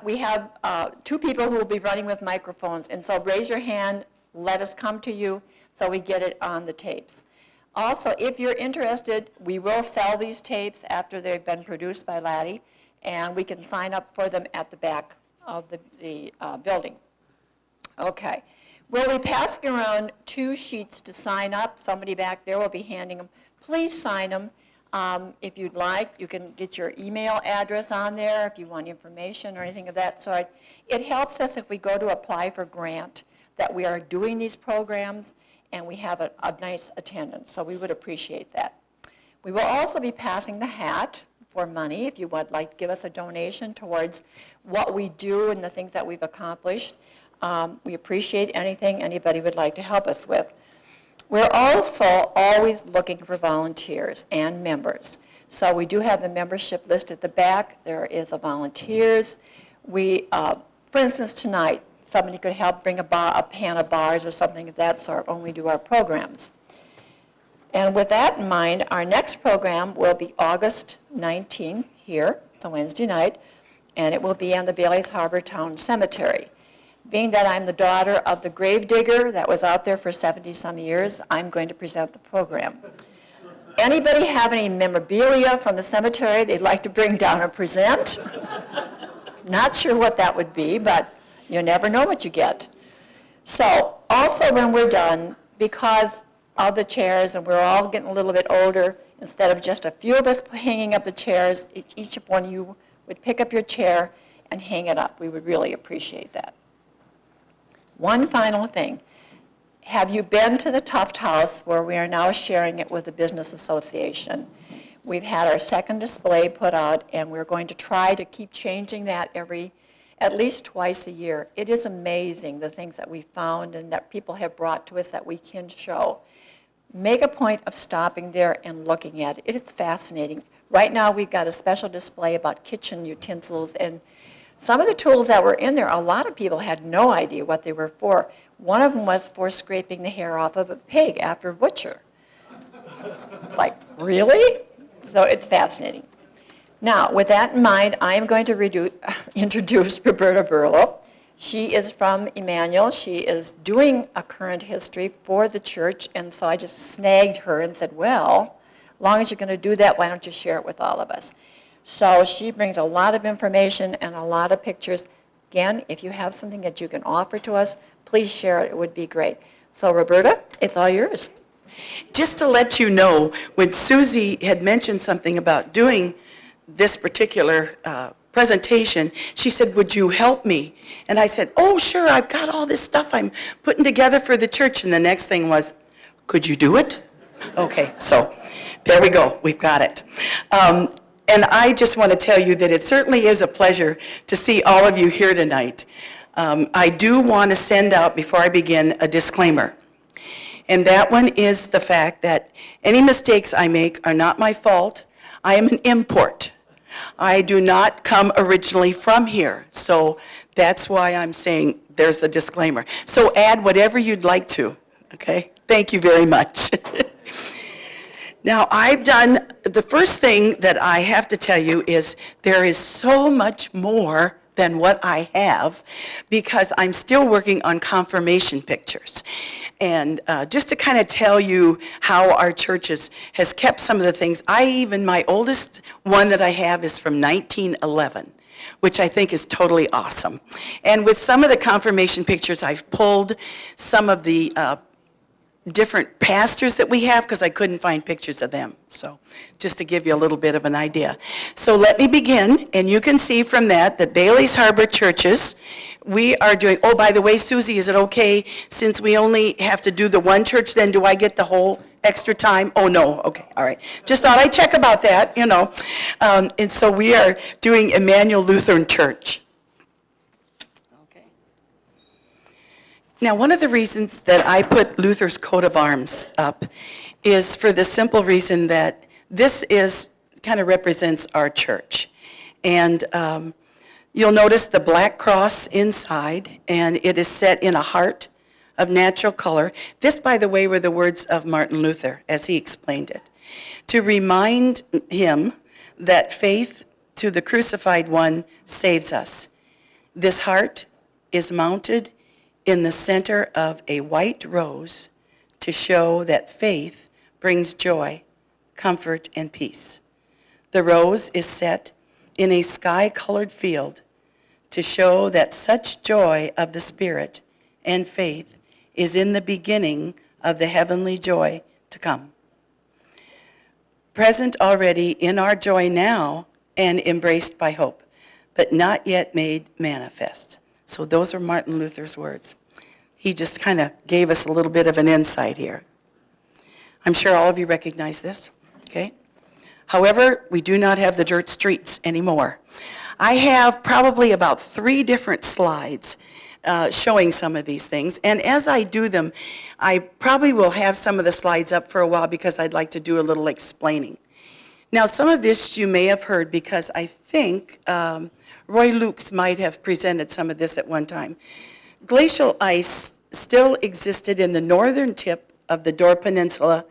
We have two people who will be running with microphones, and so raise your hand, let us come to you so we get it on the tapes. Also, if you're interested, we will sell these tapes after they've been produced by Laddie, and we can sign up for them at the back of the building. Okay. We'll be passing around 2 sheets to sign up. Somebody back there will be handing them. Please sign them. If you'd like, you can get your email address on there if you want information or anything of that sort. It helps us if we go to apply for grant that we are doing these programs and we have a nice attendance, so we would appreciate that. We will also be passing the hat for money if you would like to give us a donation towards what we do and the things that we've accomplished. We appreciate anything anybody would like to help us with. We're also always looking for volunteers and members. So we do have the membership list at the back. There is a volunteers. We, for instance, tonight, somebody could help bring a pan of bars or something of that sort when we do our programs. And with that in mind, our next program will be August 19th here. It's a Wednesday night, and it will be on the Bailey's Harbor Town Cemetery. Being that I'm the daughter of the grave digger that was out there for 70-some years, I'm going to present the program. Anybody have any memorabilia from the cemetery they'd like to bring down or present? Not sure what that would be, but you never know what you get. So also when we're done, because of the chairs and we're all getting a little bit older, instead of just a few of us hanging up the chairs, each one of you would pick up your chair and hang it up. We would really appreciate that. One final thing. Have you been to the Tuft House where we are now sharing it with the Business Association? We've had our second display put out, and we're going to try to keep changing that at least twice a year. It is amazing the things that we found and that people have brought to us that we can show. Make a point of stopping there and looking at it. It is fascinating. Right now we've got a special display about kitchen utensils, and some of the tools that were in there, a lot of people had no idea what they were for. One of them was for scraping the hair off of a pig after a butcher. It's like, really? So it's fascinating. Now, with that in mind, I am going to introduce Roberta Burlo. She is from Immanuel. She is doing a current history for the church, and so I just snagged her and said, well, as long as you're going to do that, why don't you share it with all of us? So she brings a lot of information and a lot of pictures. Again, if you have something that you can offer to us, please share it. It would be great. So Roberta, it's all yours. Just to let you know, when Susie had mentioned something about doing this particular presentation, she said, would you help me? And I said, oh, sure, I've got all this stuff I'm putting together for the church. And the next thing was, could you do it? Okay, so there we go. We've got it. And I just want to tell you that it certainly is a pleasure to see all of you here tonight. I do want to send out, before I begin, a disclaimer. And that one is the fact that any mistakes I make are not my fault. I am an import. I do not come originally from here. So that's why I'm saying there's the disclaimer. So add whatever you'd like to, okay? Thank you very much. Now, the first thing that I have to tell you is there is so much more than what I have because I'm still working on confirmation pictures. And just to kind of tell you how our church has kept some of the things, my oldest one that I have is from 1911, which I think is totally awesome. And with some of the confirmation pictures, I've pulled some of the different pastors that we have because I couldn't find pictures of them. So just to give you a little bit of an idea. So let me begin, and you can see from that Bailey's Harbor churches, we are doing, oh, by the way, Susie, is it okay since we only have to do the one church, then do I get the whole extra time? Oh, no, okay, all right. Just thought I'd check about that, you know. And so we are doing Immanuel Lutheran Church. Okay. Now, one of the reasons that I put Luther's coat of arms up is for the simple reason that this kind of represents our church. And you'll notice the black cross inside, and it is set in a heart of natural color. This, by the way, were the words of Martin Luther as he explained it. To remind him that faith to the crucified one saves us. This heart is mounted in the center of a white rose to show that faith brings joy, comfort, and peace. The rose is set in a sky-colored field to show that such joy of the Spirit and faith is in the beginning of the heavenly joy to come. Present already in our joy now and embraced by hope, but not yet made manifest. So those are Martin Luther's words. He just kind of gave us a little bit of an insight here. I'm sure all of you recognize this, okay? However, we do not have the dirt streets anymore. I have probably about 3 different slides showing some of these things. And as I do them, I probably will have some of the slides up for a while because I'd like to do a little explaining. Now, some of this you may have heard because I think Roy Lukes might have presented some of this at one time. Glacial ice still existed in the northern tip of the Dore Peninsula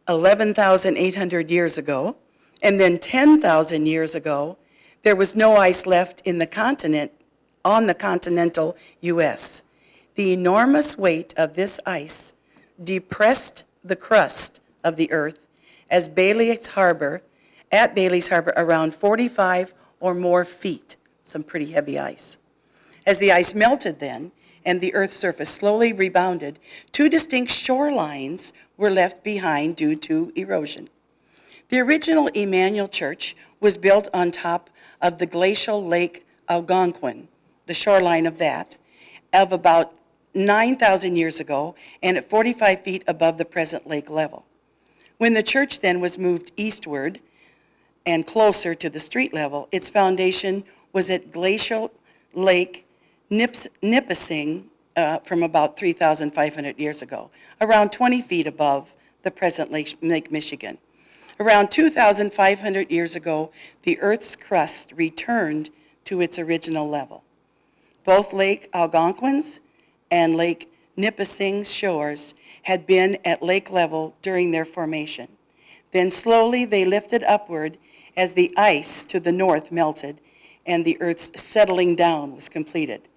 11,800 years ago, and then 10,000 years ago, there was no ice left in the continent, on the continental U.S. The enormous weight of this ice depressed the crust of the earth at Bailey's Harbor around 45 or more feet, some pretty heavy ice. As the ice melted then, and the earth's surface slowly rebounded, 2 distinct shorelines were left behind due to erosion. The original Immanuel Church was built on top of the glacial Lake Algonquin, the shoreline of that, of about 9,000 years ago and at 45 feet above the present lake level. When the church then was moved eastward and closer to the street level, its foundation was at glacial Lake Nipissing from about 3,500 years ago, around 20 feet above the present Lake Michigan. Around 2,500 years ago, the Earth's crust returned to its original level. Both Lake Algonquin's and Lake Nipissing's shores had been at lake level during their formation. Then slowly they lifted upward as the ice to the north melted and the Earth's settling down was completed.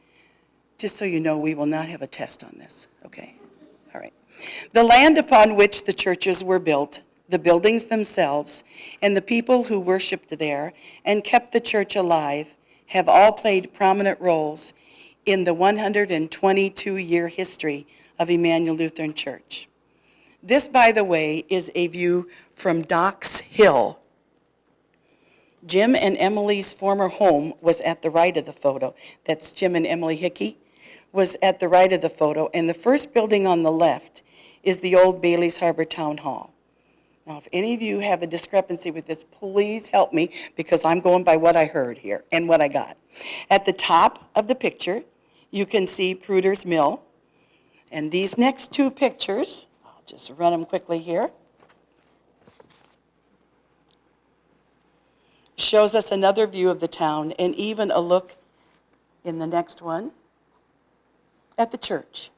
Just so you know, we will not have a test on this, okay? All right. The land upon which the churches were built, the buildings themselves, and the people who worshiped there and kept the church alive have all played prominent roles in the 122-year history of Immanuel Lutheran Church. This, by the way, is a view from Docks Hill. Jim and Emily's former home was at the right of the photo. That's Jim and Emily Hickey, was at the right of the photo, and the first building on the left is the old Bailey's Harbor Town Hall. Now, if any of you have a discrepancy with this, please help me, because I'm going by what I heard here and what I got. At the top of the picture, you can see Pruder's Mill, and these next 2 pictures, I'll just run them quickly here, shows us another view of the town and even a look in the next one at the church.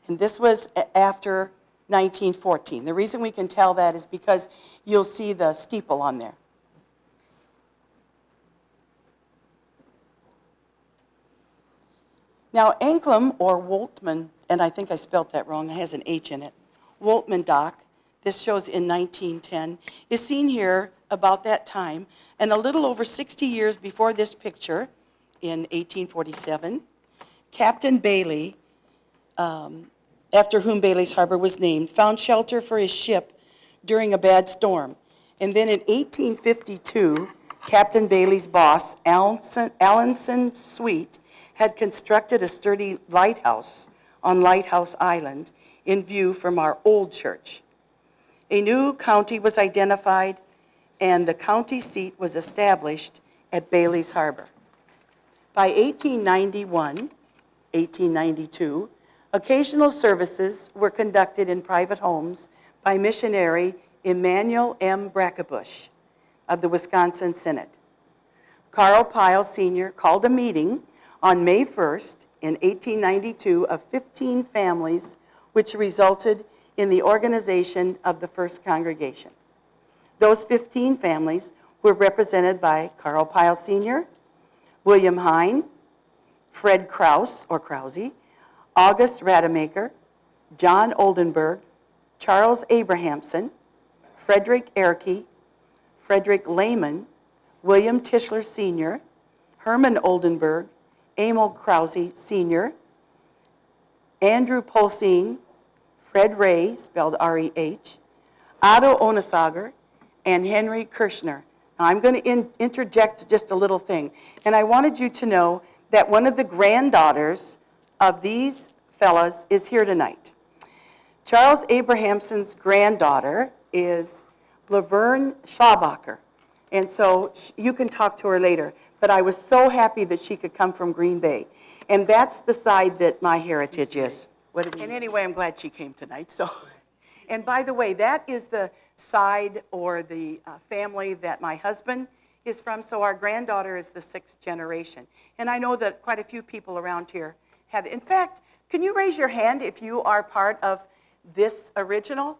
And this was after 1914. The reason we can tell that is because you'll see the steeple on there. Now, Anklam or Woltman, and I think I spelled that wrong, it has an H in it, Woltman Dock, this shows in 1910, is seen here about that time, and a little over 60 years before this picture, in 1847, Captain Bailey, after whom Bailey's Harbor was named, found shelter for his ship during a bad storm. And then in 1852, Captain Bailey's boss, Allinson Sweet, had constructed a sturdy lighthouse on Lighthouse Island in view from our old church. A new county was identified, and the county seat was established at Bailey's Harbor. By 1891, 1892, occasional services were conducted in private homes by missionary Immanuel M. Brackenbush of the Wisconsin Synod. Carl Pyle Sr. called a meeting on May 1st in 1892 of 15 families, which resulted in the organization of the first congregation. Those 15 families were represented by Carl Pyle Sr., William Hine, Fred Krause, or Krause, August Rademacher, John Oldenburg, Charles Abrahamson, Frederick Erke, Frederick Lehman, William Tischler Sr., Herman Oldenburg, Emil Krause Sr., Andrew Polsine, Fred Ray, spelled R-E-H, Otto Onesager, and Henry Kirschner. Now, I'm going to interject just a little thing, and I wanted you to know that one of the granddaughters of these fellas is here tonight. Charles Abrahamson's granddaughter is Laverne Schabacher, and so you can talk to her later, but I was so happy that she could come from Green Bay, and that's the side that my heritage is. And anyway, I'm glad she came tonight. So, and by the way, that is the side or the family that my husband is from, so our granddaughter is the 6th generation. And I know that quite a few people around here have. In fact, can you raise your hand if you are part of this original?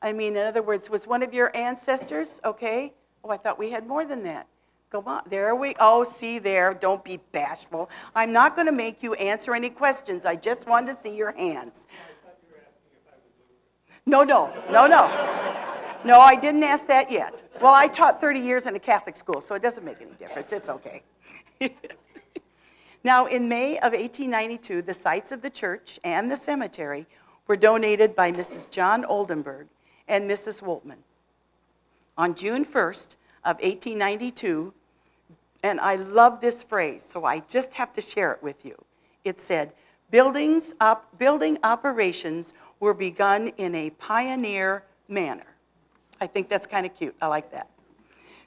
I mean, in other words, was one of your ancestors, okay? Oh, I thought we had more than that. Go on, there we, oh, see there, don't be bashful. I'm not going to make you answer any questions. I just wanted to see your hands. No, I didn't ask that yet. Well, I taught 30 years in a Catholic school, so it doesn't make any difference. It's okay. Now, in May of 1892, the sites of the church and the cemetery were donated by Mrs. John Oldenburg and Mrs. Woltman. On June 1st of 1892, and I love this phrase, so I just have to share it with you. It said, building operations were begun in a pioneer manner. I think that's kind of cute. I like that.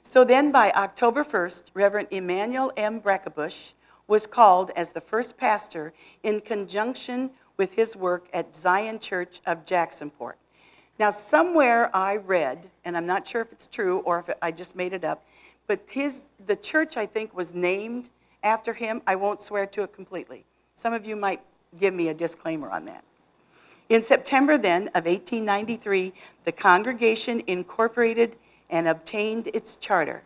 So then by October 1st, Reverend Immanuel M. Brackenbush was called as the first pastor in conjunction with his work at Zion Church of Jacksonport. Now, somewhere I read, and I'm not sure if it's true or if I just made it up, but the church, I think, was named after him. I won't swear to it completely. Some of you might give me a disclaimer on that. In September then of 1893, the congregation incorporated and obtained its charter.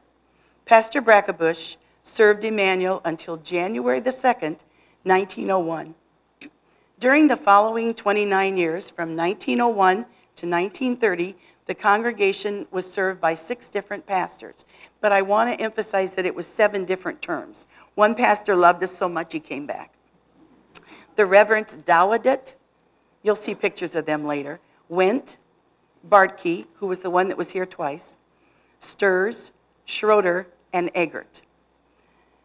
Pastor Brackenbush served Immanuel until January the 2nd, 1901. During the following 29 years, from 1901 to 1930, the congregation was served by 6 different pastors. But I want to emphasize that it was 7 different terms. One pastor loved us so much he came back. The Reverends Dowdett, you'll see pictures of them later, Wendt, Bartkey, who was the one that was here twice, Sturz, Schroeder, and Eggert.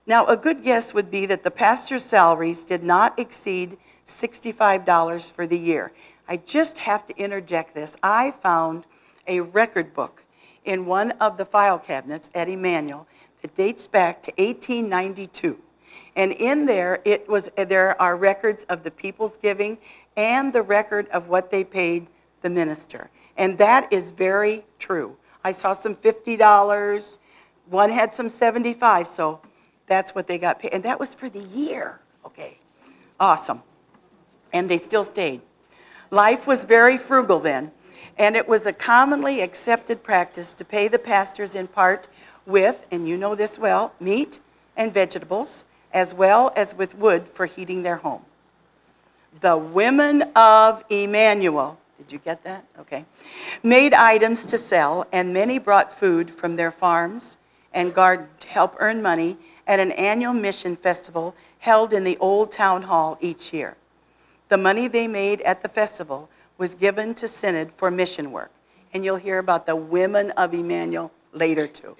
Now, a good guess would be that the pastor's salaries did not exceed $65 for the year. I just have to interject this. I found a record book in one of the file cabinets at Immanuel that dates back to 1892. And in there, there are records of the people's giving and the record of what they paid the minister. And that is very true. I saw some $50, one had some $75, so that's what they got paid. And that was for the year. Okay, awesome. And they still stayed. Life was very frugal then, and it was a commonly accepted practice to pay the pastors in part with, and you know this well, meat and vegetables, as well as with wood for heating their home. The women of Immanuel, did you get that? Okay, made items to sell, and many brought food from their farms and garden to help earn money at an annual mission festival held in the old town hall each year. The money they made at the festival was given to Synod for mission work, and you'll hear about the women of Immanuel later too.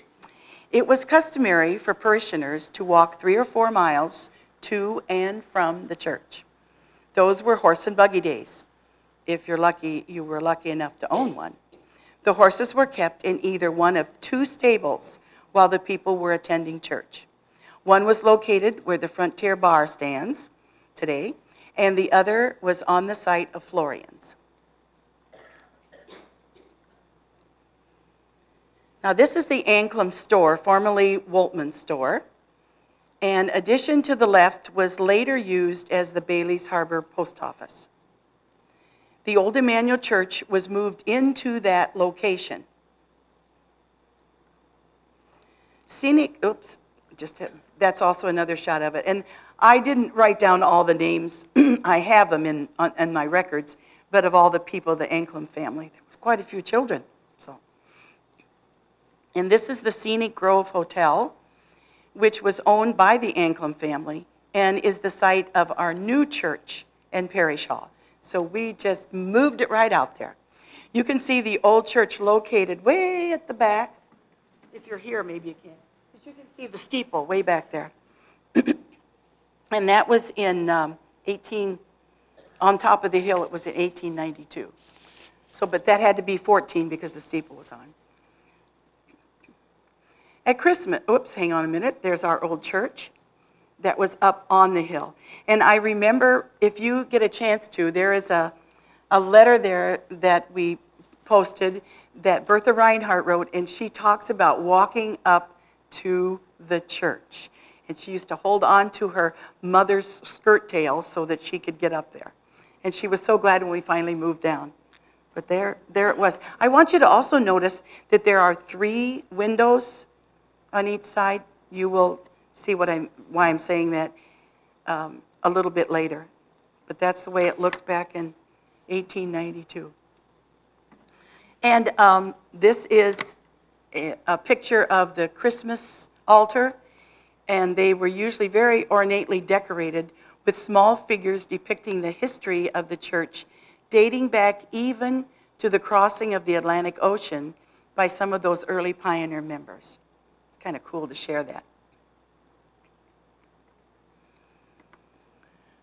It was customary for parishioners to walk 3 or 4 miles to and from the church. Those were horse and buggy days. if you're lucky, you were lucky enough to own one. The horses were kept in either one of two stables while the people were attending church. One was located where the Frontier Bar stands today, and the other was on the site of Florian's. Now, this is the Anclam store, formerly Woltman's store, and addition to the left was later used as the Bailey's Harbor Post Office. The old Immanuel Church was moved into that location. That's also another shot of it. And I didn't write down all the names. I have them in my records, but of all the people, the Anclam family, there was quite a few children. And this is the Scenic Grove Hotel, which was owned by the Anclam family and is the site of our new church and parish hall. So we just moved it right out there. You can see the old church located way at the back. If you're here, maybe you can. But you can see the steeple way back there. And that was in on top of the hill, it was in 1892. So, but that had to be 14 because the steeple was on. At Christmas, hang on a minute, there's our old church that was up on the hill. And I remember, if you get a chance to, there is a letter there that we posted that Bertha Reinhardt wrote, and she talks about walking up to the church. And she used to hold on to her mother's skirt tail so that she could get up there. And she was so glad when we finally moved down. But there it was. I want you to also notice that there are 3 windows on each side. You will see why I'm saying that a little bit later. But that's the way it looked back in 1892. And this is a picture of the Christmas altar, and they were usually very ornately decorated with small figures depicting the history of the church, dating back even to the crossing of the Atlantic Ocean by some of those early pioneer members. It's kind of cool to share that.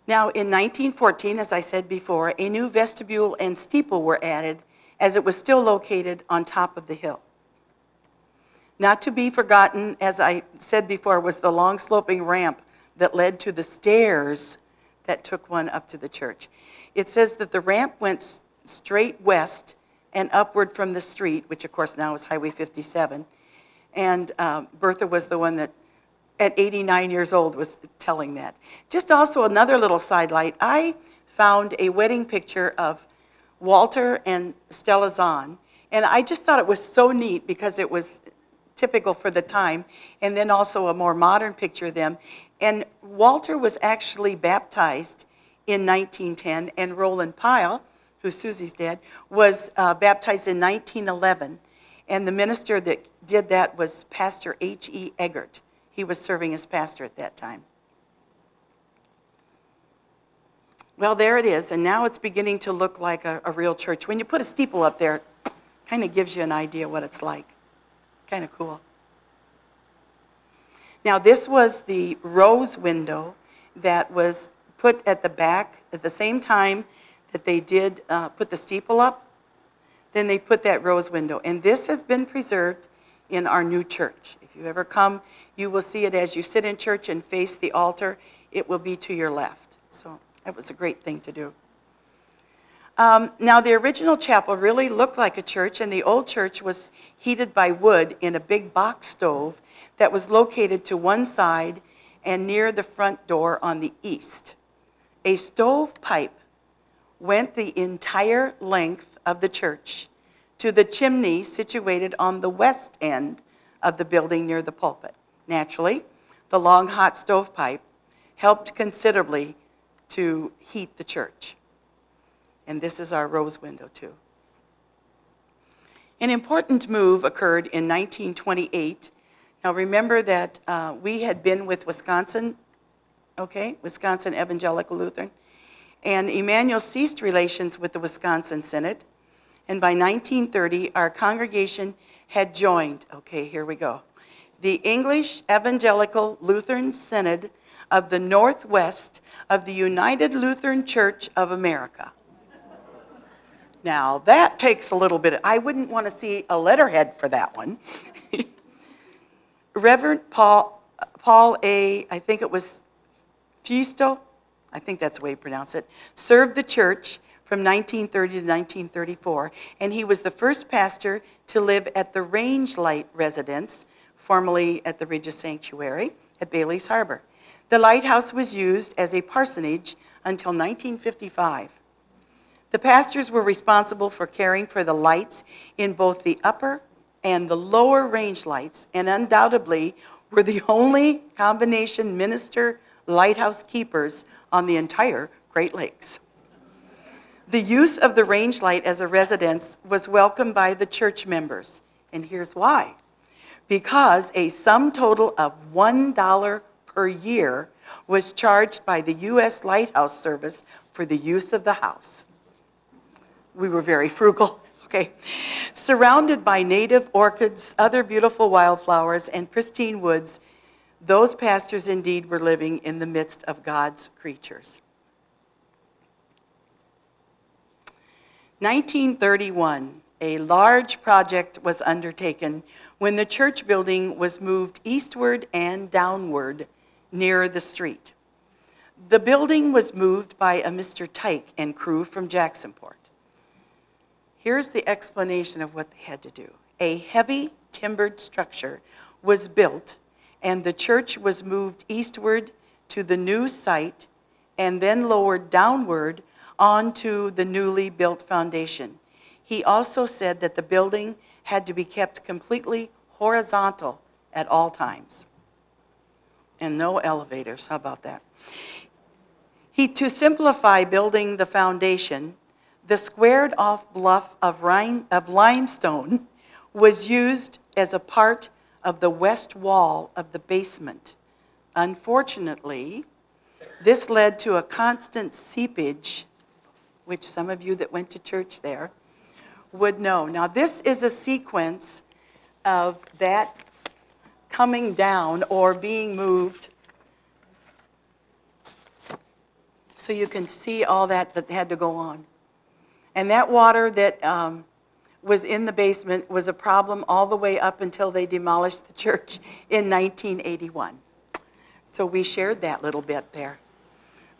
Now, in 1914, as I said before, a new vestibule and steeple were added, as it was still located on top of the hill. Not to be forgotten, as I said before, was the long sloping ramp that led to the stairs that took one up to the church. It says that the ramp went straight west and upward from the street, which of course now is Highway 57. And Bertha was the one that, at 89 years old, was telling that. Just also another little sidelight, I found a wedding picture of Walter and Stella Zahn, and I just thought it was so neat because it was typical for the time, and then also a more modern picture of them. And Walter was actually baptized in 1910, and Roland Pyle, who's Susie's dad, was baptized in 1911. And the minister that did that was Pastor H.E. Eggert. He was serving as pastor at that time. Well, there it is, and now it's beginning to look like a real church. When you put a steeple up there, it kind of gives you an idea what it's like. Kind of cool. Now, this was the rose window that was put at the back at the same time that they did put the steeple up. Then they put that rose window, and this has been preserved in our new church. If you ever come, you will see it as you sit in church and face the altar. It will be to your left. So that was a great thing to do. Now, the original chapel really looked like a church, and the old church was heated by wood in a big box stove that was located to one side and near the front door on the east. A stove pipe went the entire length of the church to the chimney situated on the west end of the building near the pulpit. Naturally, the long hot stovepipe helped considerably to heat the church. And this is our rose window too. An important move occurred in 1928. Now remember that we had been with Wisconsin Evangelical Lutheran, and Immanuel ceased relations with the Wisconsin Synod, and by 1930 our congregation had joined, here we go, the English Evangelical Lutheran Synod of the Northwest of the United Lutheran Church of America. Now, that takes a little bit, I wouldn't want to see a letterhead for that one. Reverend Paul A., I think it was Fusto, I think that's the way you pronounce it, served the church from 1930 to 1934, and he was the first pastor to live at the Range Light residence, formerly at the Regis Sanctuary at Bailey's Harbor. The lighthouse was used as a parsonage until 1955. The pastors were responsible for caring for the lights in both the upper and the lower range lights, and undoubtedly were the only combination minister lighthouse keepers on the entire Great Lakes. The use of the range light as a residence was welcomed by the church members, and here's why. Because a sum total of $1 per year was charged by the U.S. Lighthouse Service for the use of the house. We were very frugal, okay? Surrounded by native orchids, other beautiful wildflowers, and pristine woods, those pastors indeed were living in the midst of God's creatures. 1931, a large project was undertaken when the church building was moved eastward and downward near the street. The building was moved by a Mr. Tyke and crew from Jacksonport. Here's the explanation of what they had to do. A heavy timbered structure was built, and the church was moved eastward to the new site and then lowered downward onto the newly built foundation. He also said that the building had to be kept completely horizontal at all times. And no elevators, how about that? To simplify building the foundation, the squared off bluff of limestone was used as a part of the west wall of the basement. Unfortunately, this led to a constant seepage, which some of you that went to church there would know. Now, this is a sequence of that coming down or being moved, so you can see all that had to go on. And that water that was in the basement was a problem all the way up until they demolished the church in 1981. So we shared that little bit there.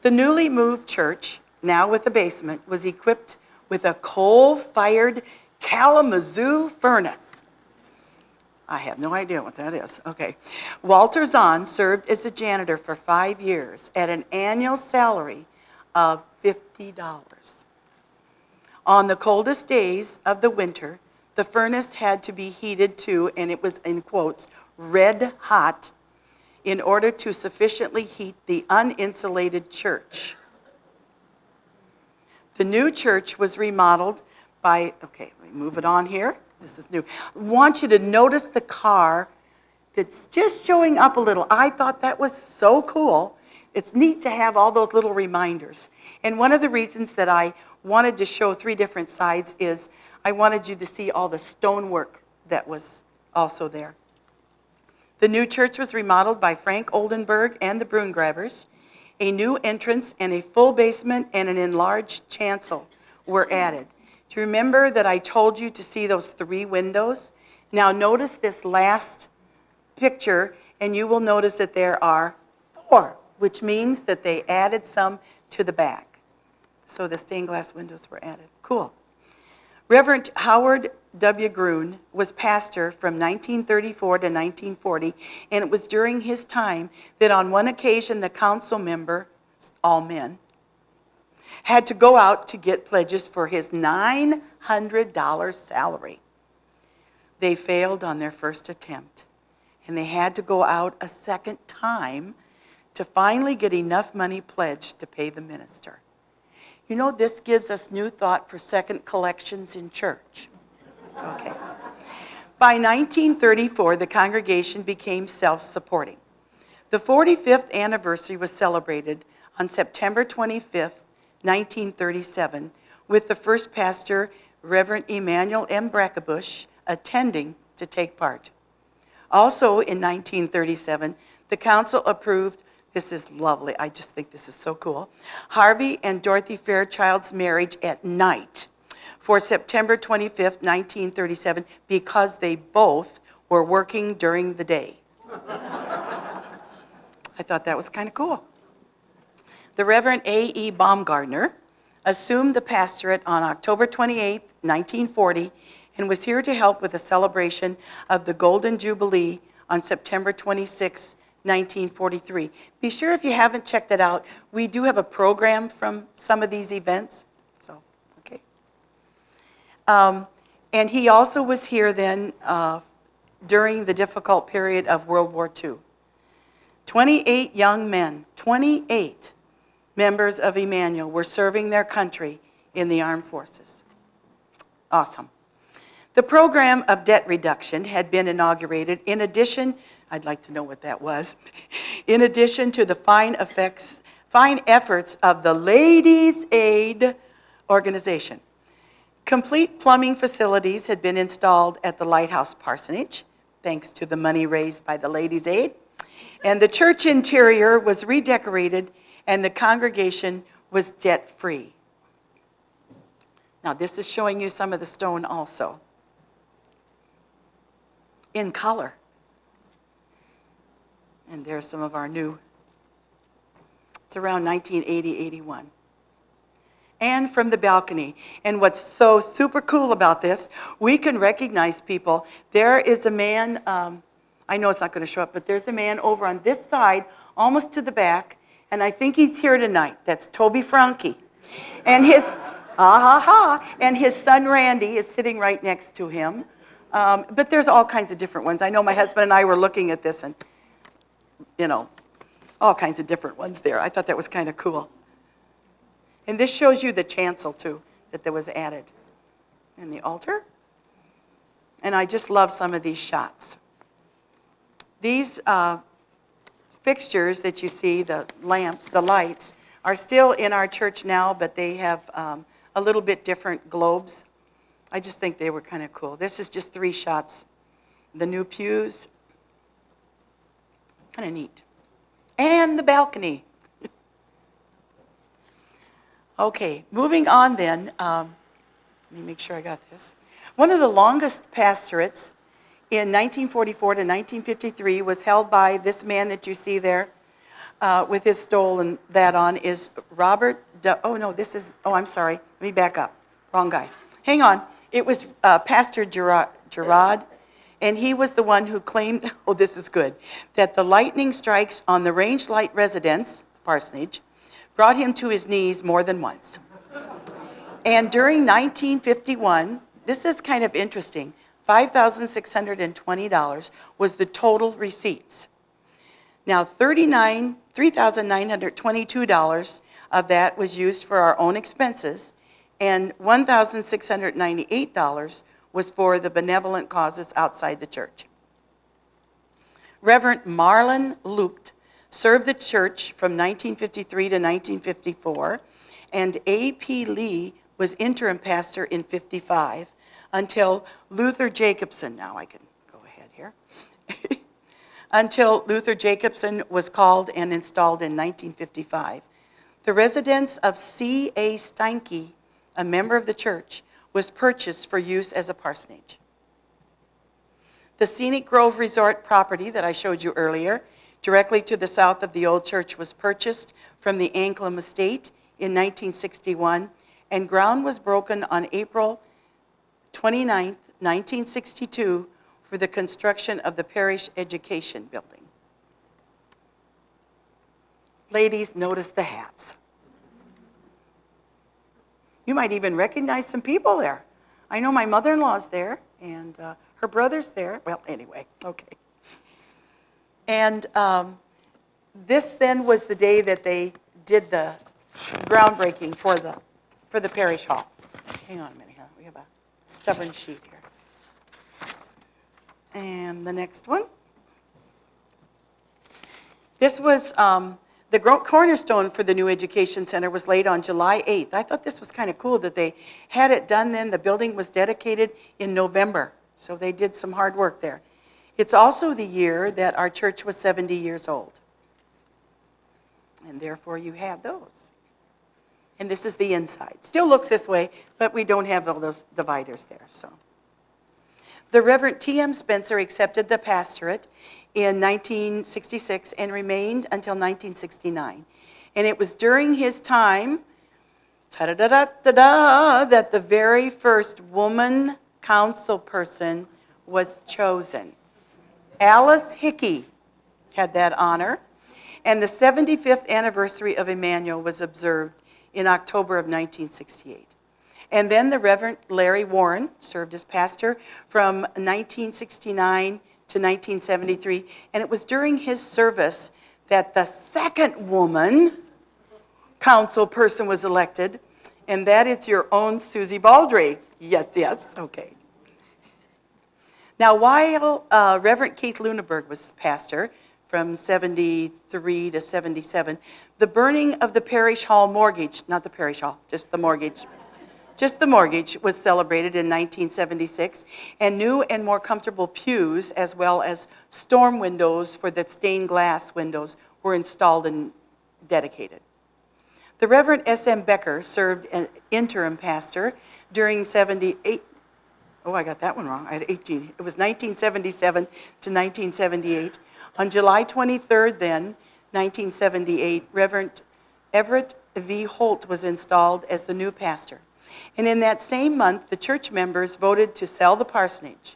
The newly moved church, now with a basement, was equipped with a coal-fired Kalamazoo furnace. I have no idea what that is. Okay. Walter Zahn served as a janitor for 5 years at an annual salary of $50. On the coldest days of the winter, the furnace had to be heated to, and it was in quotes, red hot, in order to sufficiently heat the uninsulated church. The new church was remodeled by, okay, let me move it on here. This is new. I want you to notice the car that's just showing up a little. I thought that was so cool. It's neat to have all those little reminders. And one of the reasons that I wanted to show 3 different sides is I wanted you to see all the stonework that was also there. The new church was remodeled by Frank Oldenburg and the Broongrabbers. A new entrance and a full basement and an enlarged chancel were added. Do you remember that I told you to see those 3 windows? Now notice this last picture, and you will notice that there are 4, which means that they added some to the back. So the stained glass windows were added. Cool. Reverend Howard W. Gruen was pastor from 1934 to 1940, and it was during his time that on one occasion the council member, all men, had to go out to get pledges for his $900 salary. They failed on their first attempt, and they had to go out a second time to finally get enough money pledged to pay the minister. You know, this gives us new thought for second collections in church. Okay. By 1934, the congregation became self-supporting. The 45th anniversary was celebrated on September 25th, 1937, with the first pastor, Reverend Immanuel M. Brackebush, attending to take part. Also in 1937, the council approved, this is lovely, I just think this is so cool, Harvey and Dorothy Fairchild's marriage at night for September 25th, 1937, because they both were working during the day. I thought that was kind of cool. The Reverend A.E. Baumgartner assumed the pastorate on October 28, 1940, and was here to help with the celebration of the Golden Jubilee on September 26, 1943. Be sure, if you haven't checked it out, we do have a program from some of these events. So, okay. And he also was here then during the difficult period of World War II. 28 young men, 28 members of Immanuel were serving their country in the armed forces. Awesome. The program of debt reduction had been inaugurated in addition, I'd like to know what that was, in addition to the fine efforts of the Ladies' Aid organization. Complete plumbing facilities had been installed at the Lighthouse Parsonage, thanks to the money raised by the Ladies' Aid, and the church interior was redecorated and the congregation was debt-free. Now, this is showing you some of the stone also, in color. And there's some of our new, it's around 1980, 81. And from the balcony. And what's so super cool about this, we can recognize people. There is a man, I know it's not going to show up, but there's a man over on this side, almost to the back, and I think he's here tonight. That's Toby Franke. And his, and his son Randy is sitting right next to him. But there's all kinds of different ones. I know my husband and I were looking at this and, you know, all kinds of different ones there. I thought that was kind of cool. And this shows you the chancel, too, that was added. And the altar. And I just love some of these shots. These fixtures that you see, the lamps, the lights, are still in our church now, but they have a little bit different globes. I just think they were kind of cool. This is just 3 shots. The new pews, kind of neat. And the balcony. Okay, moving on then. Let me make sure I got this. One of the longest pastorates in 1944 to 1953 was held by this man that you see there with his stole and that on is Robert, I'm sorry, let me back up. Wrong guy. Hang on. It was Pastor Gerard, and he was the one who claimed, oh, this is good, that the lightning strikes on the Range Light residence, parsonage, brought him to his knees more than once. And during 1951, this is kind of interesting, $5,620 was the total receipts. Now, $3,922 of that was used for our own expenses, and $1,698 was for the benevolent causes outside the church. Reverend Marlon Lucht served the church from 1953 to 1954, and A.P. Lee was interim pastor in 55 until Luther Jacobson, now I can go ahead here, until Luther Jacobson was called and installed in 1955. The residence of C.A. Steinke, a member of the church, was purchased for use as a parsonage. The Scenic Grove Resort property that I showed you earlier, directly to the south of the old church, was purchased from the Anklam estate in 1961, and ground was broken on April 29, 1962, for the construction of the parish education building. Ladies, notice the hats. You might even recognize some people there. I know my mother-in-law's there, and her brother's there. Well, anyway, okay. And this then was the day that they did the groundbreaking for the parish hall. Hang on a minute, we have a stubborn sheet here. And the next one. This was the cornerstone for the new education center was laid on July 8th. I thought this was kind of cool that they had it done then. The building was dedicated in November, so they did some hard work there. It's also the year that our church was 70 years old. And therefore you have those. And this is the inside. Still looks this way, but we don't have all those dividers there. So, the Reverend T.M. Spencer accepted the pastorate in 1966 and remained until 1969. And it was during his time, ta-da-da-da-da-da, that the very first woman council person was chosen. Alice Hickey had that honor, and the 75th anniversary of Immanuel was observed in October of 1968. And then the Reverend Larry Warren served as pastor from 1969 to 1973, and it was during his service that the second woman council person was elected, and that is your own Susie Baldry. Yes, yes, okay. Now, while Reverend Keith Luneberg was pastor from 73 to 77, the burning of the parish hall mortgage, not the parish hall, just the mortgage was celebrated in 1976, and new and more comfortable pews, as well as storm windows for the stained glass windows, were installed and dedicated. The Reverend S.M. Becker served as interim pastor during 78. Oh, I got that one wrong. I had 18. It was 1977 to 1978. On July 23rd then, 1978, Reverend Everett V. Holt was installed as the new pastor. And in that same month, the church members voted to sell the parsonage.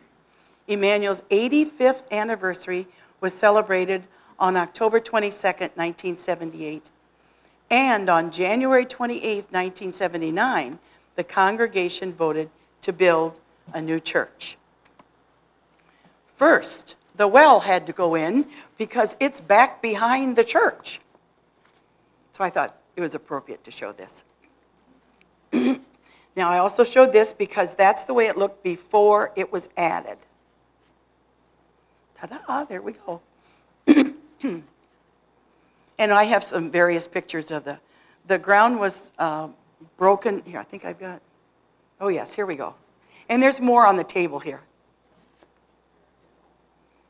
Immanuel's 85th anniversary was celebrated on October 22nd, 1978. And on January 28th, 1979, the congregation voted to build a new church. First, the well had to go in because it's back behind the church. So I thought it was appropriate to show this. Now, I also showed this because that's the way it looked before it was added. Ta-da, there we go. And I have some various pictures of the ground was broken. Here, I think I've got, oh yes, here we go. And there's more on the table here.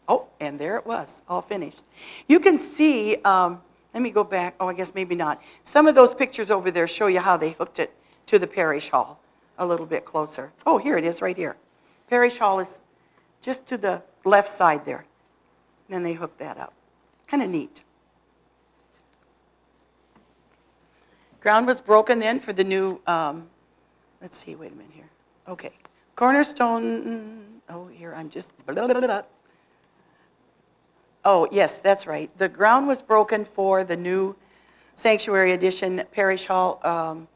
Oh, and there it was, all finished. You can see, let me go back, oh, I guess maybe not. Some of those pictures over there show you how they hooked it to the parish hall a little bit closer. Oh, here it is right here. Parish hall is just to the left side there. And then they hooked that up. Kind of neat. Ground was broken then for the new, let's see, wait a minute here. Okay. Cornerstone, oh, here, I'm just, blah, blah, blah, blah. Oh, yes, that's right. The ground was broken for the new Sanctuary Edition Parish Hall,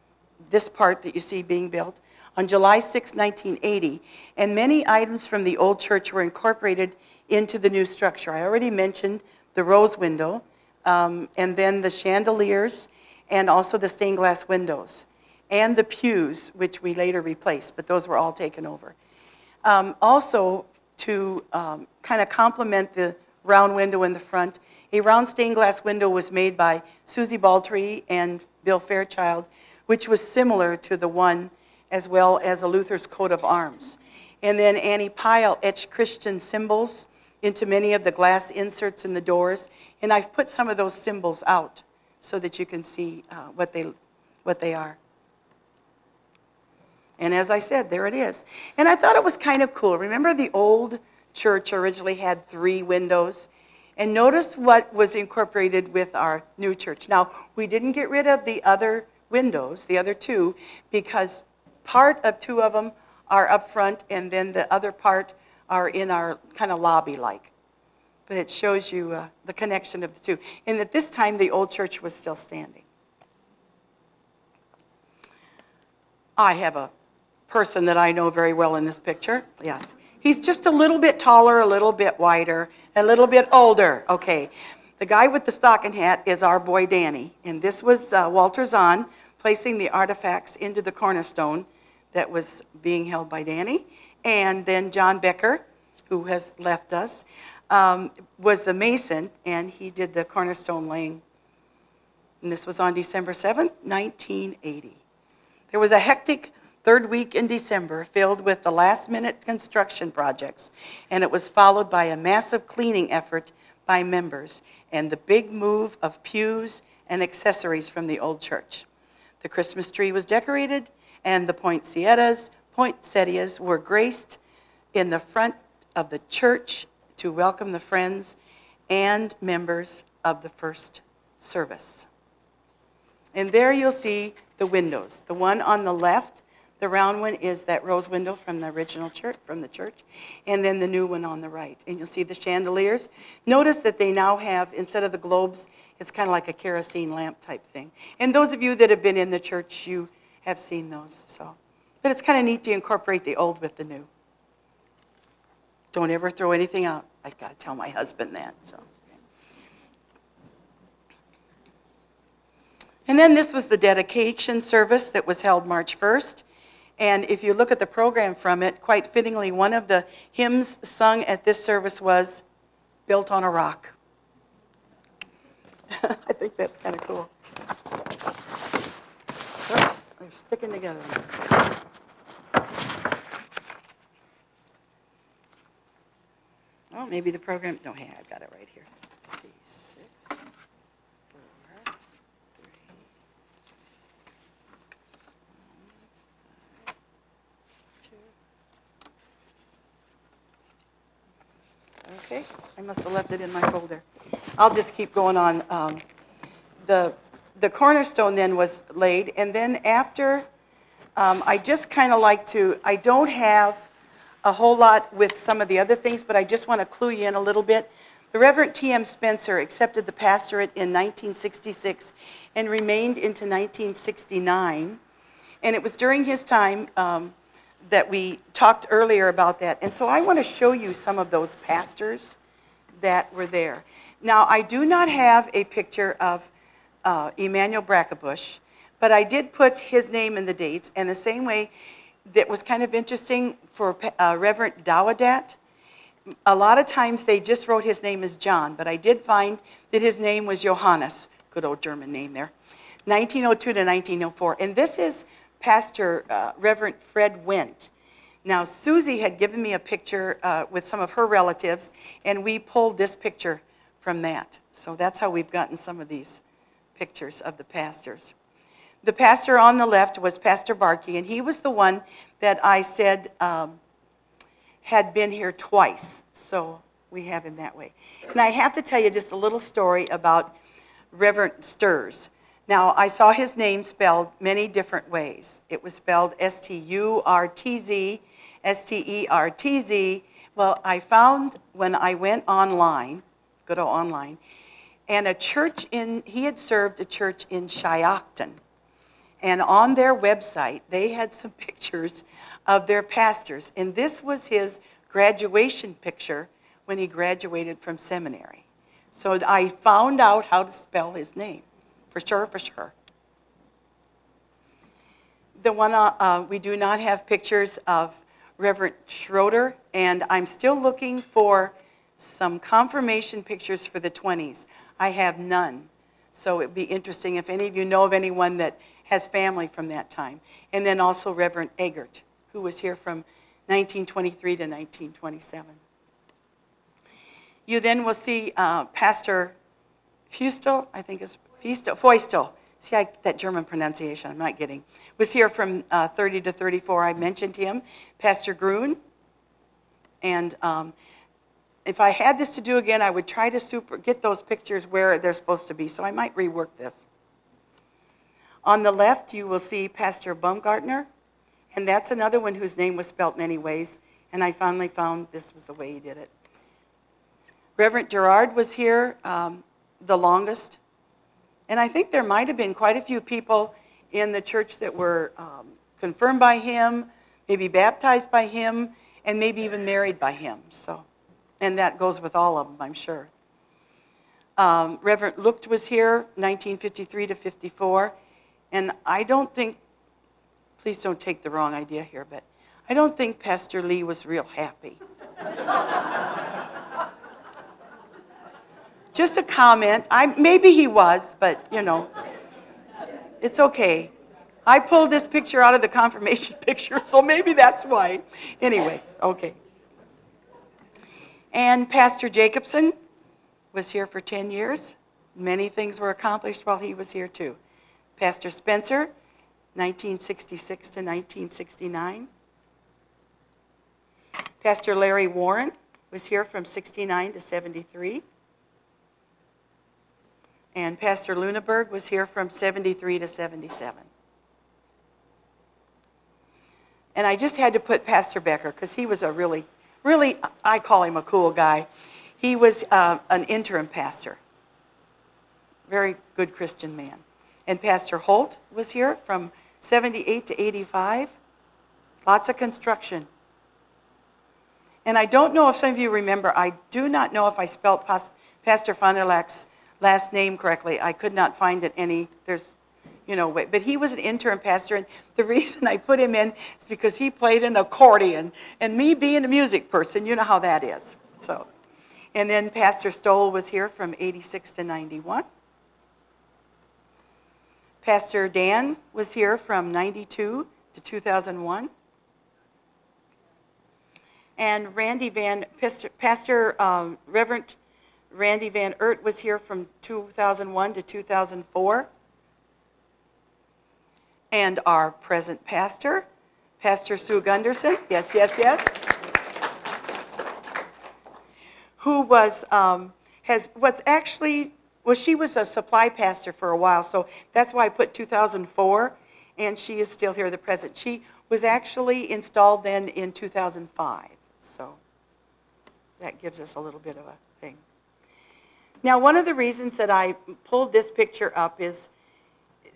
this part that you see being built, on July 6, 1980, and many items from the old church were incorporated into the new structure. I already mentioned the rose window, and then the chandeliers, and also the stained glass windows, and the pews, which we later replaced, but those were all taken over. Also, to kind of complement the round window in the front, a round stained glass window was made by Susie Baltree and Bill Fairchild, which was similar to the one as well as a Luther's coat of arms. And then Annie Pyle etched Christian symbols into many of the glass inserts in the doors, and I've put some of those symbols out so that you can see what they are. And as I said, there it is. And I thought it was kind of cool. Remember the old church originally had 3 windows? And notice what was incorporated with our new church. Now, we didn't get rid of the other windows, the other 2, because part of 2 of them are up front, and then the other part are in our kind of lobby-like. But it shows you the connection of the 2. And at this time, the old church was still standing. I have a person that I know very well in this picture. Yes. He's just a little bit taller, a little bit wider, a little bit older. Okay. The guy with the stocking hat is our boy Danny. And this was Walter Zahn placing the artifacts into the cornerstone that was being held by Danny. And then John Becker, who has left us, was the mason, and he did the cornerstone laying. And this was on December 7th, 1980. There was a hectic third week in December filled with the last-minute construction projects, and it was followed by a massive cleaning effort by members and the big move of pews and accessories from the old church. The Christmas tree was decorated, and the poinsettias were graced in the front of the church to welcome the friends and members of the first service. And there you'll see the windows. The one on the left, the round one, is that rose window from the original church, from the church, and then the new one on the right. And you'll see the chandeliers. Notice that they now have, instead of the globes, it's kind of like a kerosene lamp type thing. And those of you that have been in the church, you have seen those. So, but it's kind of neat to incorporate the old with the new. Don't ever throw anything out. I've got to tell my husband that. So. And then this was the dedication service that was held March 1st. And if you look at the program from it, quite fittingly, one of the hymns sung at this service was Built on a Rock. I think that's kind of cool. Oh, they're sticking together. Oh, maybe the program, no, hey, I've got it right here. Let's see, 6, 4, 3, 2. Okay, I must have left it in my folder. I'll just keep going on. The cornerstone then was laid, and then after, I just kind of like to, I don't have a whole lot with some of the other things, but I just want to clue you in a little bit. The Reverend T.M. Spencer accepted the pastorate in 1966 and remained into 1969. And it was during his time that we talked earlier about that. And so I want to show you some of those pastors that were there. Now, I do not have a picture of Immanuel Brackenbush, but I did put his name in the dates, and the same way that was kind of interesting for Reverend Dawadat. A lot of times they just wrote his name as John, but I did find that his name was Johannes, good old German name there, 1902 to 1904. And this is Pastor Reverend Fred Wendt. Now, Susie had given me a picture with some of her relatives, and we pulled this picture from that. So that's how we've gotten some of these pictures of the pastors. The pastor on the left was Pastor Barkey, and he was the one that I said had been here twice. So we have him that way. And I have to tell you just a little story about Reverend Sturz. Now, I saw his name spelled many different ways. It was spelled S-T-U-R-T-Z, S-T-E-R-T-Z. Well, I found when I went online, good old online, and he had served a church in Shiocton. And on their website, they had some pictures of their pastors. And this was his graduation picture when he graduated from seminary. So I found out how to spell his name, for sure, for sure. The one we do not have pictures of Reverend Schroeder, and I'm still looking for some confirmation pictures for the 20s. I have none. So it would be interesting if any of you know of anyone that has family from that time. And then also Reverend Eggert, who was here from 1923 to 1927. You then will see Pastor Feustel, I think it's Feustel. See, that German pronunciation I'm not getting. Was here from 30 to 34. I mentioned him. Pastor Grun. And if I had this to do again, I would try to get those pictures where they're supposed to be. So I might rework this. On the left, you will see Pastor Baumgartner, and that's another one whose name was spelt many ways, and I finally found this was the way he did it. Reverend Gerard was here the longest, and I think there might have been quite a few people in the church that were confirmed by him, maybe baptized by him, and maybe even married by him. So, and that goes with all of them, I'm sure. Reverend Lucht was here, 1953 to 54. And I don't think, please don't take the wrong idea here, but I don't think Pastor Lee was real happy. Just a comment. Maybe he was, but, you know, it's okay. I pulled this picture out of the confirmation picture, so maybe that's why. Anyway, okay. And Pastor Jacobson was here for 10 years. Many things were accomplished while he was here, too. Pastor Spencer 1966 to 1969. Pastor Larry Warren was here from 69 to 73. And Pastor Luneberg was here from 73 to 77. And I just had to put Pastor Becker, because he was a really, I call him a cool guy. He was an interim pastor. Very good Christian man. And Pastor Holt was here from 78 to 85. Lots of construction. And I don't know if some of you remember, I do not know if I spelled Pastor Van der Lack's last name correctly. I could not find it any, way. But he was an interim pastor, and the reason I put him in is because he played an accordion. And me being a music person, you know how that is. So, and then Pastor Stoll was here from 86 to 91. Pastor Dan was here from 92 to 2001. And Reverend Randy Van Ert was here from 2001 to 2004. And our present pastor, Pastor Sue Gunderson, yes, who she was a supply pastor for a while, so that's why I put 2004, and she is still here, the present. She was actually installed then in 2005, so that gives us a little bit of a thing. Now, one of the reasons that I pulled this picture up is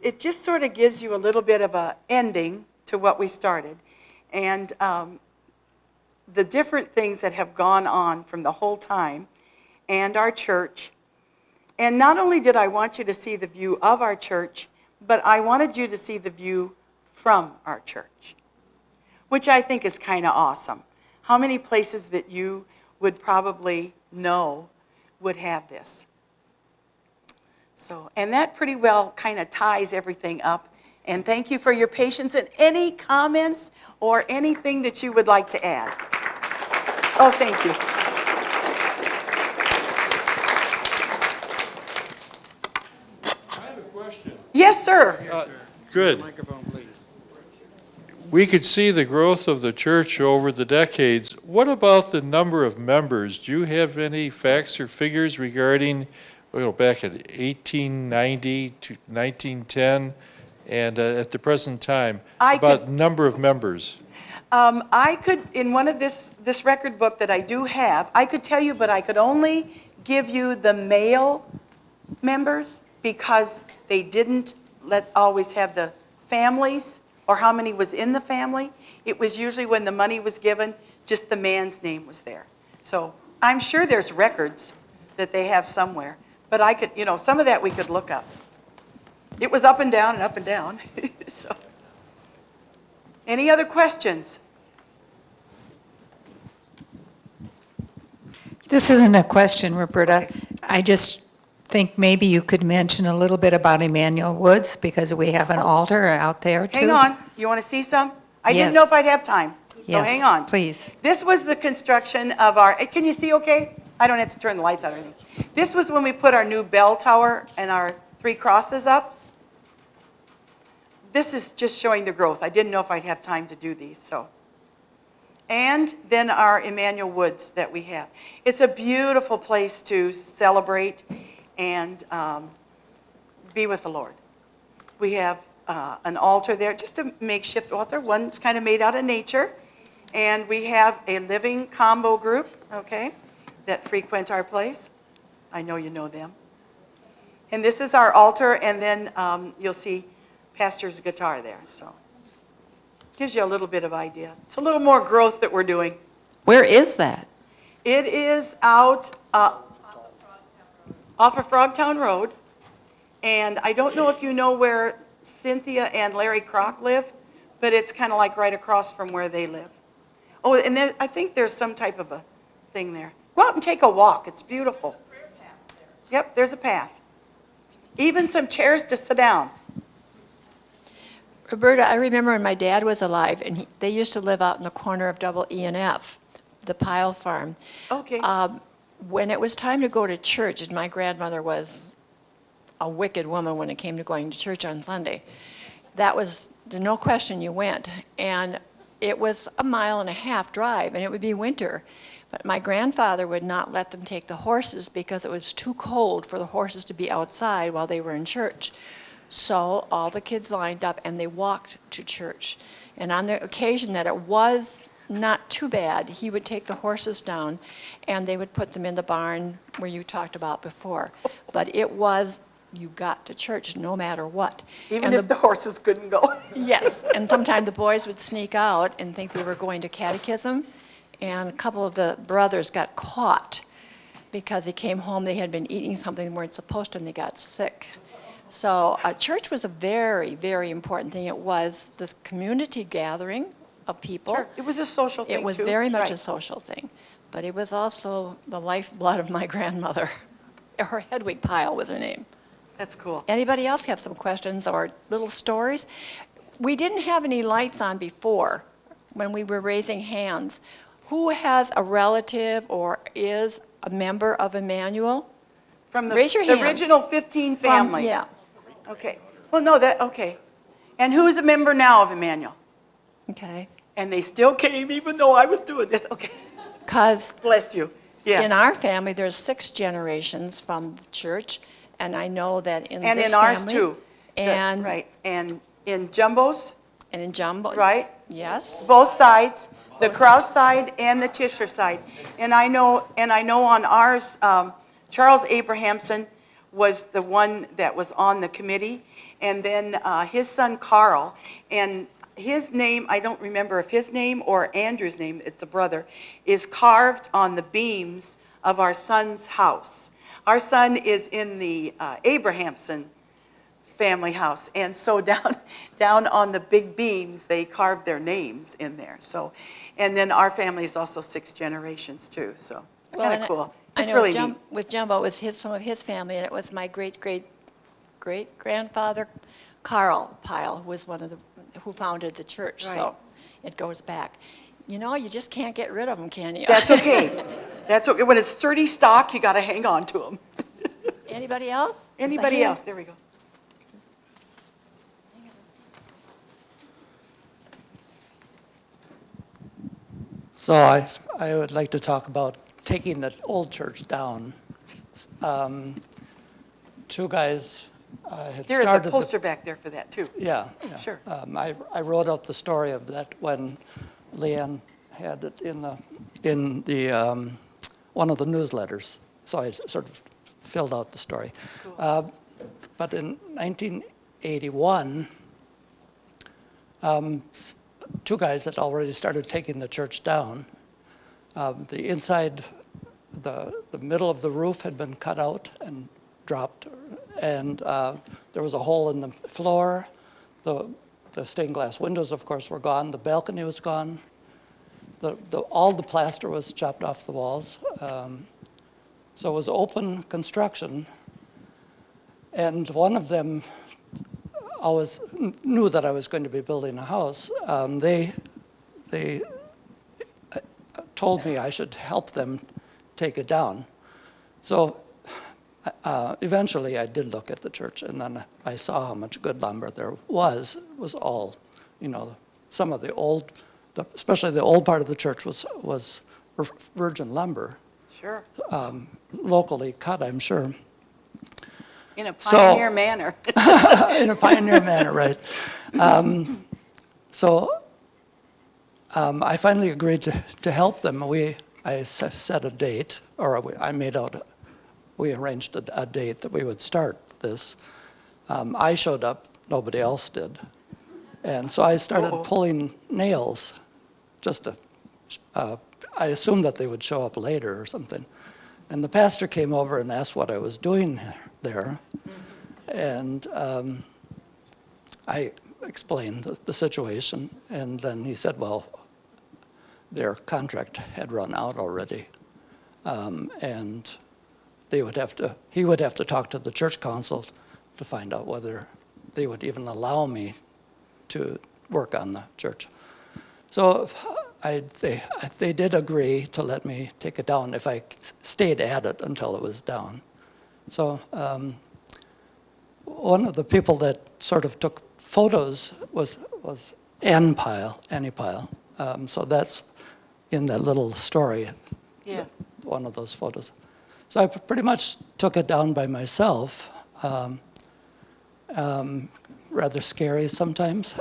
it just sort of gives you a little bit of an ending to what we started, and the different things that have gone on from the whole time, and our church. And not only did I want you to see the view of our church, but I wanted you to see the view from our church, which I think is kind of awesome. How many places that you would probably know would have this? So, and that pretty well kind of ties everything up. And thank you for your patience, and any comments or anything that you would like to add. Oh, thank you. I have a question. Yes, sir. Good. Microphone, please. We could see the growth of the church over the decades. What about the number of members? Do you have any facts or figures regarding, back at 1890 to 1910 and at the present time, about number of members? I could, in one of this record book that I do have, I could tell you, but I could only give you the male members because they didn't always have the families or how many was in the family. It was usually when the money was given, just the man's name was there. So I'm sure there's records that they have somewhere, but I could, some of that we could look up. It was up and down and up and down. So, any other questions? This isn't a question, Roberta. I just think maybe you could mention a little bit about Immanuel Woods, because we have an altar out there, too. Hang on. You want to see some? I didn't Yes. know if I'd have time, so Yes, hang on. please. This was the construction of our, can you see okay? I don't have to turn the lights on or anything. This was when we put our new bell tower and our 3 crosses up. This is just showing the growth. I didn't know if I'd have time to do these, so. And then our Immanuel Woods that we have. It's a beautiful place to celebrate and be with the Lord. We have an altar there, just a makeshift altar. One's kind of made out of nature. And we have a living combo group, okay, that frequent our place. I know you know them. And this is our altar, and then you'll see Pastor's guitar there, so. Gives you a little bit of idea. It's a little more growth that we're doing. Where is that? It is out off of Frogtown Road, and I don't know if you know where Cynthia and Larry Kroc live, but it's kind of like right across from where they live. Oh, and then I think there's some type of a thing there. Go out and take a walk. It's beautiful. There's a prayer path there. Yep, there's a path. Even some chairs to sit down. Roberta, I remember when my dad was alive, and they used to live out in the corner of Double E and F, the Pile Farm. Okay. When it was time to go to church, and my grandmother was a wicked woman when it came to going to church on Sunday, that was there's no question you went. And it was a 1.5-mile drive, and it would be winter. But my grandfather would not let them take the horses because it was too cold for the horses to be outside while they were in church. So all the kids lined up and they walked to church. And on the occasion that it was not too bad, he would take the horses down and they would put them in the barn where you talked about before. But it was, you got to church no matter what. Even And if the horses couldn't go. Yes, and sometimes the boys would sneak out and think they were going to catechism, and a couple of the brothers got caught because they came home, they had been eating something they weren't supposed to, and they got sick. So church was a very, very important thing. It was this community gathering of people. Sure, it was a social thing, It was too. very much a Right. social thing, but it was also the lifeblood of my grandmother. Her Hedwig Pyle was her name. That's cool. Anybody else have some questions or little stories? We didn't have any lights on before when we were raising hands. Who has a relative or is a member of Immanuel? From the Raise your the hands. original 15 families? Yeah. Okay. Well, no, okay. And who is a member now of Immanuel? Okay. And they still came even though I was doing this. Okay. Because Bless you. Yes. in our family, there's 6 generations from the church, and I know that in And this in ours, family. too. And, Right. And in Jumbo's, and in Jumbo. right? Yes. Both sides, the Kraus side and the Tischer side. And I know on ours, Charles Abrahamson was the one that was on the committee, and then his son Carl, and his name, I don't remember if his name or Andrew's name, it's a brother, is carved on the beams of our son's house. Our son is in the Abrahamson family house, and so down on the big beams, they carved their names in there. So, and then our family is also 6 generations too, so it's Well, kind of and cool. I It's know really neat. with Jumbo, it was some of his family, and it was my great-great-great-grandfather, Carl Pyle, who was who founded the church, Right. so it goes back. You know, you just can't get rid of them, can you? That's okay. That's okay. When it's sturdy stock, you got to hang on to them. Anybody else? Anybody There's a else? hand. There we go. So I would like to talk about taking the old church down. Two guys had There is a started the poster back there for that too. Yeah. Sure. I wrote out the story of that when Leanne had it in the one of the newsletters. So I sort of filled out the story. But in 1981, two guys had already started taking the church down. The inside, the middle of the roof had been cut out and dropped, and there was a hole in the floor. The stained glass windows, of course, were gone. The balcony was gone. All the plaster was chopped off the walls. So it was open construction. And one of them always knew that I was going to be building a house. They told me I should help them take it down. So eventually I did look at the church, and then I saw how much good lumber there was. It was all, some of the old, especially the old part of the church was virgin lumber, Sure. locally cut, I'm sure. In a pioneer manner. In a pioneer manner, right. So I finally agreed to help them. I set a date, or we arranged a date that we would start this. I showed up, nobody else did. And so I started pulling nails, I assumed that they would show up later or something. And the pastor came over and asked what I was doing there. And I explained the situation, and then he said, well, their contract had run out already, and he would have to talk to the church council to find out whether they would even allow me to work on the church. So they did agree to let me take it down if I stayed at it until it was down. So one of the people that sort of took photos was Annie Pyle. So that's in that little story, Yes. one of those photos. So I pretty much took it down by myself. Rather scary sometimes.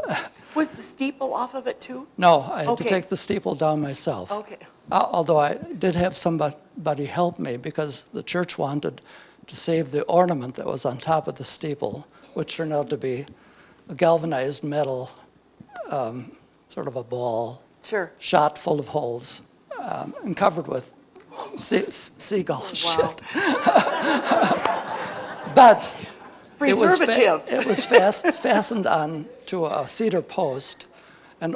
Was the steeple off of it too? No, I had to Okay. take the steeple down myself. Okay. Although I did have somebody help me because the church wanted to save the ornament that was on top of the steeple, which turned out to be a galvanized metal, sort of a ball, Sure. shot full of holes, and covered with seagull shit. But Preservative. it was fastened on to a cedar post, and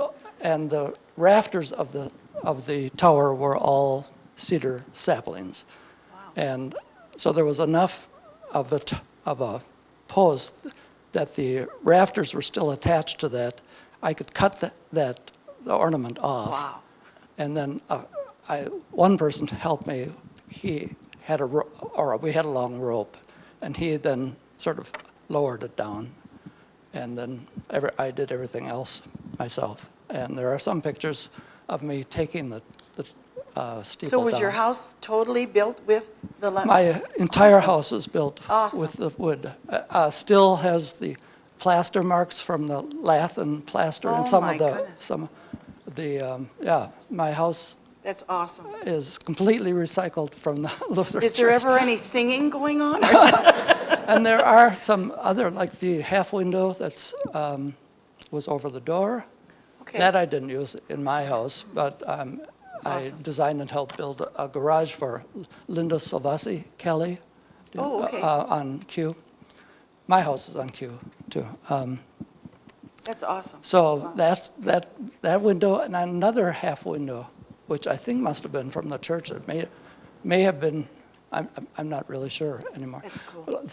the rafters of the tower were all cedar saplings. And so there was enough of a post that the rafters were still attached to that. I could cut the ornament off. Wow. And then one person helped me. He had we had a long rope, and he then sort of lowered it down. And then I did everything else myself. And there are some pictures of me taking the steeple So was down. your house totally built with the My entire house was built Awesome. with the wood. Still has the plaster marks from the lath and plaster, Oh, and some my of the goodness. my house That's awesome. is completely recycled from the Lutheran Is there church. ever any singing going on? And there are some other, like the half window that's was over the door. Okay. That I didn't use in my house, but I designed and helped build a garage for Linda Silvasi Kelly Oh, okay. on Q. My house is on Q too. That's awesome. So that's that window and another half window, which I think must have been from the church. It may have been. I'm not really sure anymore. That's cool.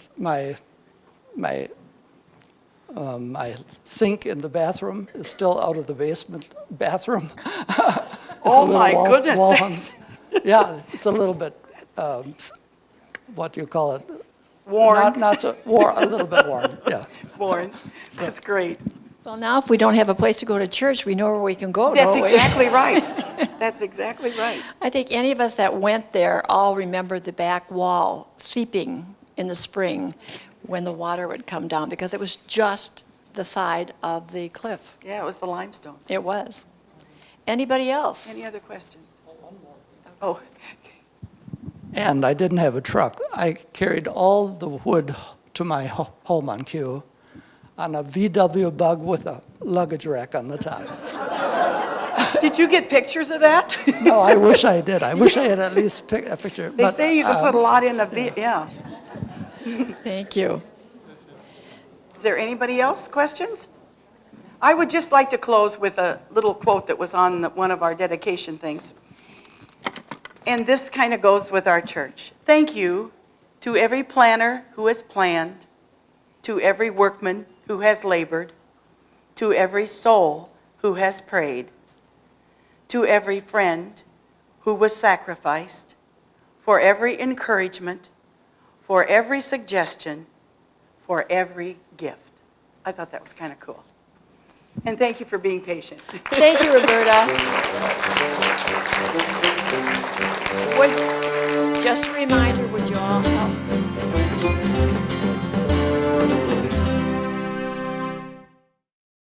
My sink in the bathroom is still out of the basement bathroom. It's Oh, a little my goodness wall sakes. Yeah, it's a little bit, what do you call it? Worn. Not so, a little bit worn, yeah. Warren, that's great. Well, now if we don't have a place to go to church, we know where we can go, That's don't we? exactly right. That's exactly right. I think any of us that went there all remember the back wall seeping in the spring when the water would come down, because it was just the side of the cliff. Yeah, it was the limestones. It was. Anybody else? Any other questions? Oh, And I didn't have a truck. I carried all the wood to my home on Q on a VW Bug with a luggage rack on the top. did you get pictures of that? No, I wish I did. I wish I had at least a picture. They say you can put a lot in a yeah. Thank you. Is there anybody else? Questions? I would just like to close with a little quote that was on one of our dedication things. And this kind of goes with our church. Thank you to every planner who has planned, to every workman who has labored, to every soul who has prayed, to every friend who was sacrificed, for every encouragement, for every suggestion, for every gift. I thought that was kind of cool. And thank you for being patient. Thank you, Roberta. Just a reminder, would you all help?